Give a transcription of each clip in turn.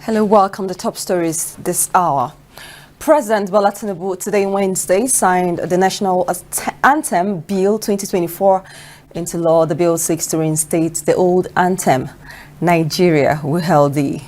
Hello, welcome to Top Stories this hour. President Bola Tinubu today, Wednesday, signed the National Anthem Bill 2024 into law. The bill seeks to reinstate the old anthem, Nigeria We Hail Thee.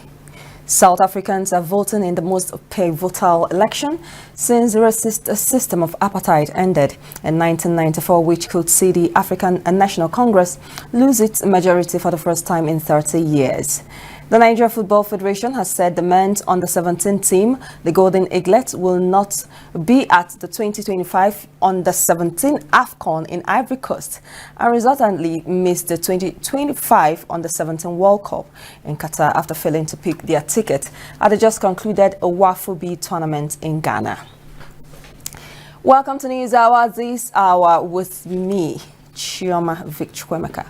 South Africans are voting in the most pivotal election since the racist system of apartheid ended in 1994, which could see the African National Congress lose its majority for the first time in 30 years. The Nigeria Football Federation has said the men's under-17 team, the Golden Eaglets, will not be at the 2025 under-17 AFCON in Ivory Coast and resultantly missed the 2025 under-17 World Cup in Qatar after failing to pick their ticket at the just concluded Wafu B tournament in Ghana. Welcome to News Hour, this hour with me, Chioma Victoremeka.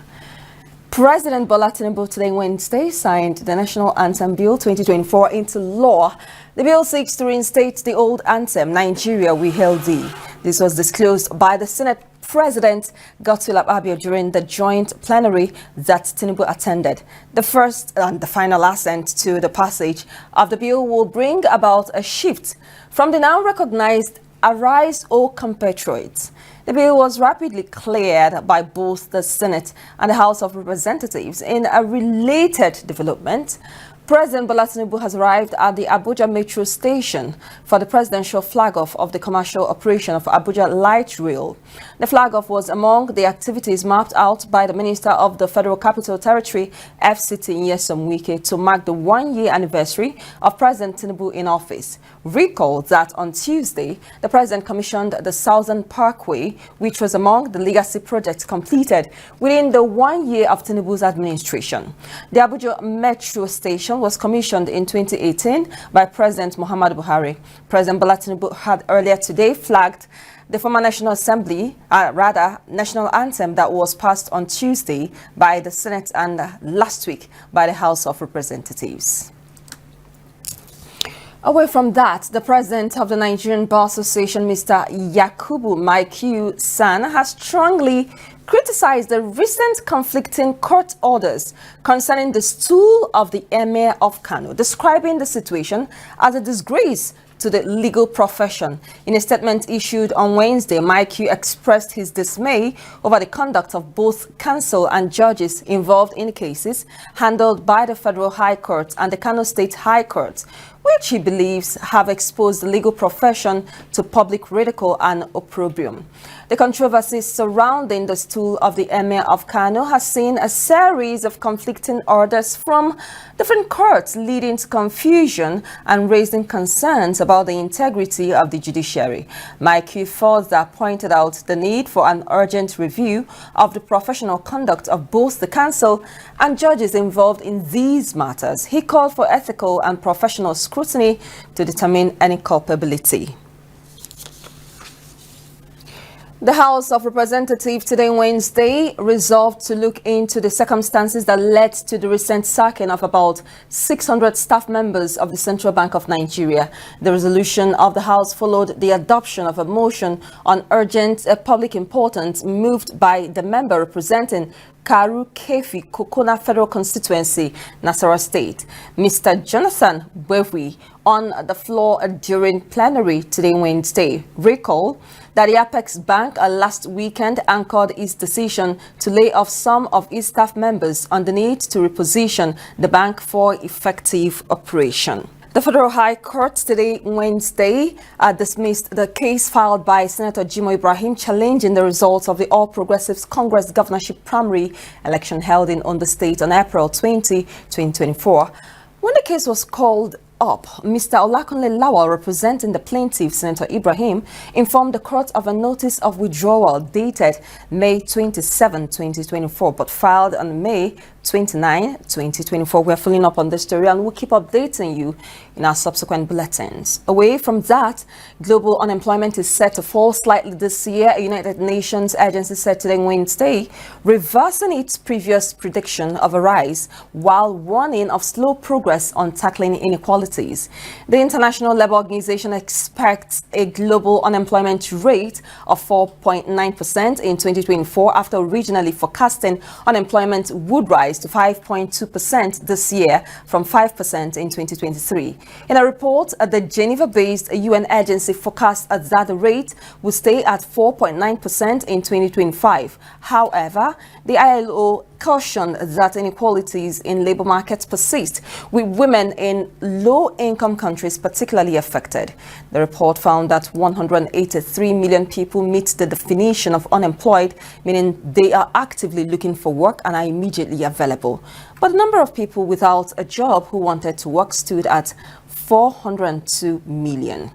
President Bola Tinubu today, Wednesday, signed the National Anthem Bill 2024 into law. The bill seeks to reinstate the old anthem, Nigeria We Hail Thee. This was disclosed by the Senate President Godswill Akpabio during the joint plenary that Tinubu attended. The first and the final assent to the passage of the bill will bring about a shift from the now recognized "Arise, O compatriots." The bill was rapidly cleared by both the Senate and the House of Representatives. In a related development, President Bola Tinubu has arrived at the Abuja Metro Station for the presidential flag-off of the commercial operation of Abuja Light Rail. The flag-off was among the activities mapped out by the Minister of the Federal Capital Territory, FCT Nyesom Wike, to mark the one-year anniversary of President Tinubu in office. Recall that on Tuesday, the President commissioned the Southern Parkway, which was among the legacy projects completed within the 1 year of Tinubu's administration. The Abuja Metro Station was commissioned in 2018 by President Muhammadu Buhari. President Bola Tinubu had earlier today flagged the former National National Anthem that was passed on Tuesday by the Senate and last week by the House of Representatives. Away from that, the president of the Nigerian Bar Association, Mr. Yakubu Maikiu San, has strongly criticized the recent conflicting court orders concerning the stool of the Emir of Kano, describing the situation as a disgrace to the legal profession. In a statement issued on Wednesday, Maikiu expressed his dismay over the conduct of both counsel and judges involved in cases handled by the Federal High Court and the Kano State High Court, which he believes have exposed the legal profession to public ridicule and opprobrium. The controversy surrounding the stool of the Emir of Kano has seen a series of conflicting orders from different courts, leading to confusion and raising concerns about the integrity of the judiciary. Maikiu further pointed out the need for an urgent review of the professional conduct of both the counsel and judges involved in these matters. He called for ethical and professional scrutiny to determine any culpability. The House of Representatives today, Wednesday, resolved to look into the circumstances that led to the recent sacking of about 600 staff members of the Central Bank of Nigeria. The resolution of the House followed the adoption of a motion on urgent public importance moved by the member representing Karu Kefi, Kokona Federal Constituency, Nasarawa State, Mr. Jonathan Bwewi, on the floor during plenary today, Wednesday. Recall that the Apex Bank last weekend anchored its decision to lay off some of its staff members on the need to reposition the bank for effective operation. The Federal High Court today, Wednesday, dismissed the case filed by Senator Jimo Ibrahim challenging the results of the All Progressives Congress governorship primary election held in Ondo State on April 20, 2024. When the case was called up, Mr. Olakunle Lawal, representing the plaintiff, Senator Ibrahim, informed the court of a notice of withdrawal dated May 27, 2024, but filed on May 29, 2024. We're following up on this story and we'll keep updating you in our subsequent bulletins. Away from that, global unemployment is set to fall slightly this year, a United Nations agency said today, Wednesday, reversing its previous prediction of a rise while warning of slow progress on tackling inequalities. The International Labour Organization expects a global unemployment rate of 4.9% in 2024 after originally forecasting unemployment would rise rise to 5.2% this year from 5% in 2023. In a report, the Geneva-based UN agency forecast that the rate will stay at 4.9% in 2025. However, the ILO cautioned that inequalities in labor markets persist, with women in low-income countries particularly affected. The report found that 183 million people meet the definition of unemployed, meaning they are actively looking for work and are immediately available. But the number of people without a job who wanted to work stood at 402 million.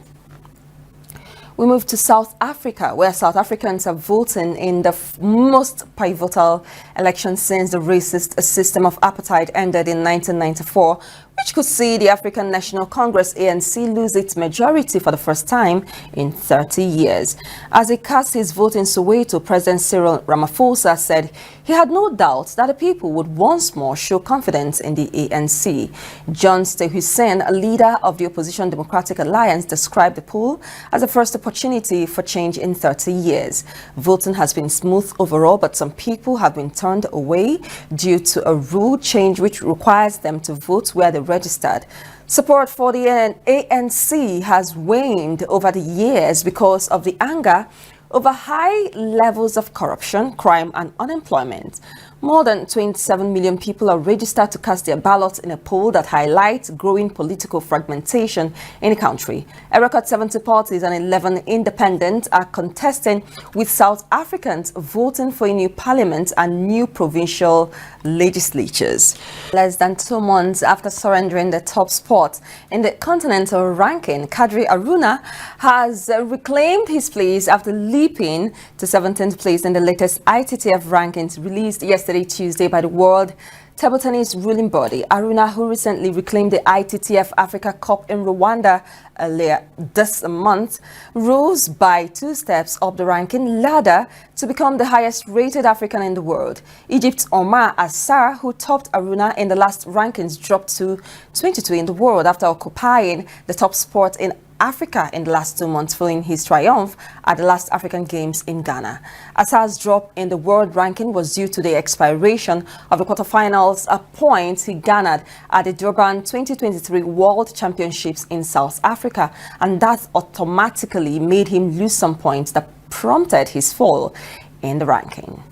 We move to South Africa, where South Africans are voting in the most pivotal election since the racist system of apartheid ended in 1994, which could see the African National Congress ANC lose its majority for the first time in 30 years. As he cast his vote in Soweto, President Cyril Ramaphosa said he had no doubt that the people would once more show confidence in the ANC. John Stay-Hussein, a leader of the opposition Democratic Alliance, described the poll as the first opportunity for change in 30 years. Voting has been smooth overall, but some people have been turned away due to a rule change which requires them to vote where they registered. Support for the ANC has waned over the years because of the anger over high levels of corruption, crime and unemployment. More than 27 million people are registered to cast their ballots in a poll that highlights growing political fragmentation in the country. A record 70 parties and 11 independents are contesting, with South Africans voting for a new parliament and new provincial legislatures. Less than 2 months after surrendering the top spot in the continental ranking, Kadri Aruna has reclaimed his place after leaping to 17th place in the latest ITTF rankings released yesterday Tuesday by the World Table Tennis ruling body. Aruna, who recently reclaimed the ITTF Africa Cup in Rwanda earlier this month, rose by 2 steps up the ranking ladder to become the highest rated African in the world. Egypt's Omar Assar, who topped Aruna in the last rankings, dropped to 22 in the world after occupying the top spot in Africa in the last 2 months following his triumph at the last African Games in Ghana. Assar's drop in the world ranking was due to the expiration of the quarterfinals points he garnered at the Durban 2023 World Championships in South Africa, and that automatically made him lose some points that prompted his fall in the ranking.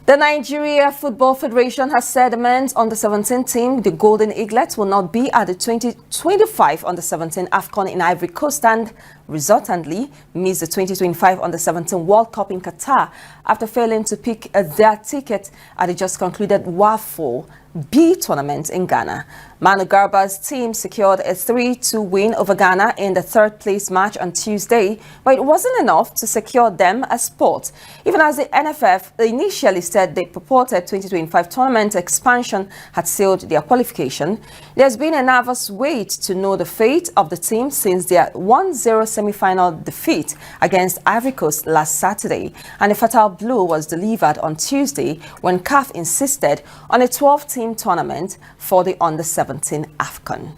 The Nigeria Football Federation has said the men's under-17 team, the Golden Eaglets, will not be at the 2025 under-17 AFCON in Ivory Coast and resultantly missed the 2025 under-17 World Cup in Qatar after failing to pick their ticket at the just concluded WAFO B tournament in Ghana. Manu Garba's team secured a 3-2 win over Ghana in the third-place match on Tuesday, but it wasn't enough to secure them a spot. Even as the NFF initially said the purported 2025 tournament expansion had sealed their qualification, there's been a nervous wait to know the fate of the team since their 1-0 semi-final defeat against Ivory Coast last Saturday, and a fatal blow was delivered on Tuesday when CAF insisted on a 12-team tournament for the under-17 AFCON.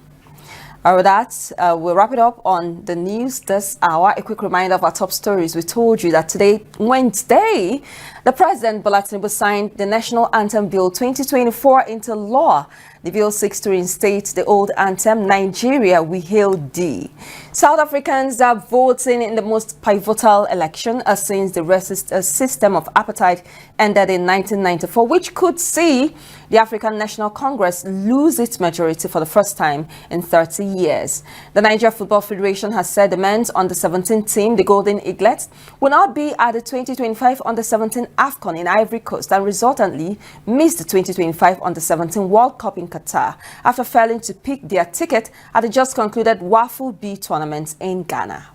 With that, we'll wrap it up on the news this hour. A quick reminder of our top stories. We told you that today, Wednesday, the President Bola Tinubu signed the National Anthem Bill 2024 into law. The bill seeks to reinstate the old anthem, Nigeria, We Hail Thee. South Africans are voting in the most pivotal election since the racist system of apartheid ended in 1994, which could see the African National Congress lose its majority for the first time in 30 years. The Nigeria Football Federation has said the men's under-17 team, the Golden Eaglets, will not be at the 2025 under-17 AFCON in Ivory Coast and resultantly missed the 2025 under-17 World Cup in Qatar after failing to pick their ticket at the just concluded WAFO B tournament in Ghana.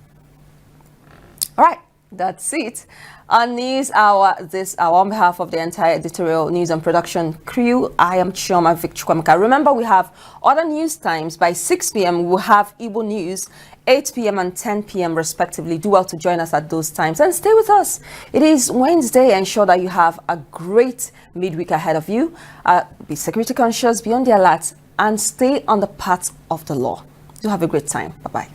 All right, that's it. On News Hour this hour, on behalf of the entire editorial news and production crew, I am Chioma Victor. Remember, we have other news times. By 6 p.m. we'll have Igbo News, 8 p.m. and 10 p.m. respectively. Do well to join us at those times and stay with us. It is Wednesday. Ensure that you have a great midweek ahead of you. Be security conscious, be on the alert, and stay on the path of the law. Do have a great time. Bye-bye.